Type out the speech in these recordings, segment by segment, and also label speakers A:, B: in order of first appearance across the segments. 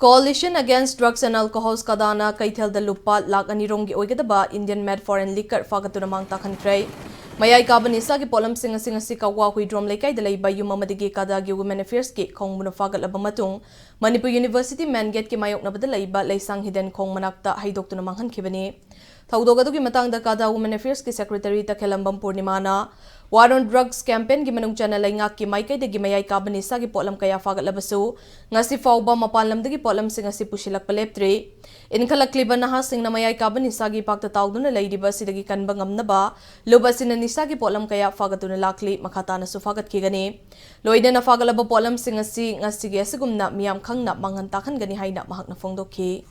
A: Coalition Against Drugs and Alcohol Kadana Kaithel the Lupa Lakh Anirongi Oigadaba Indian Made Foreign Liquor Fagatuna Mangta Country. Mayai Kabanisa ki polam singa sika wa hui drum lekai delay by Yumamadigi Cada gi Women Affairs ki Kong Munafagat Labamatung, Manipur University man get ki mayok nabadalay ba lay sang hidden Kong Manakta Haidok to Namanghan Kibani. Taudogatuki Matang the Cada Women Affairs ki Secretary Takelambam Purnimana. War on Drugs campaign gimanung channel ay nga ki Maikay de Gimayay Kabanisa ki polam kaya fagat labaso, nga si Fauba mapalam de ki polam singa si Pushilak Paleptre. Inkalakliban na hasing na mayay Kabanisa ki pagtataw doon na lay diba si dagi kanbangam na ba, lubasin na nisa ki polam kaya fagat doon na lakli makata na sufagat ki gani. Loy na nafagalaba polam singa si nga sige sigum na miyam kang na manghantakan gani hay na mahak na fongdoki.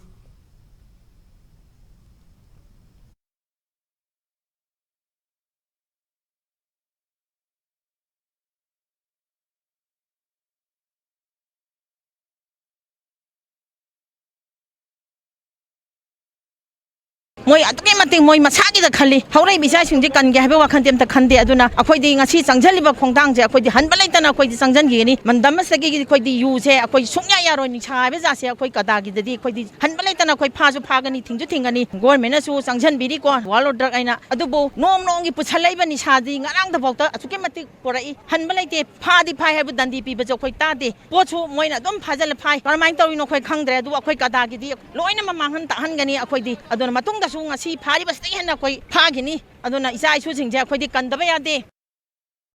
B: Moi atuke mating moi masagi da khali haurai bisai singje kange habe wa khantem ta khande aduna akhoi di ngasi changjali ba khongdang je akhoi di hanbalai tana akhoi di changjan gi ni mandam sagi gi akhoi di yu se akhoi sungya yaro ni cha be ja se akhoi kada gi di akhoi di hanbalai tana akhoi pha ju phagani thingju thingani government su changjan biri ko walo drug aina adubo nom nom gi puchalai ba ni sa di ngarang da bokta atuke matik porai hanbalai te pha di phai habe dandi pi ba jo akhoi ta de po chu moina dum phajal phai karmai tawi no akhoi khangdre adu akhoi kada gi di loina mamang ta han gani akhoi di aduna matung da ngasi phari basti hena koi phagini aduna isa isu singje akhoi di kandaba yade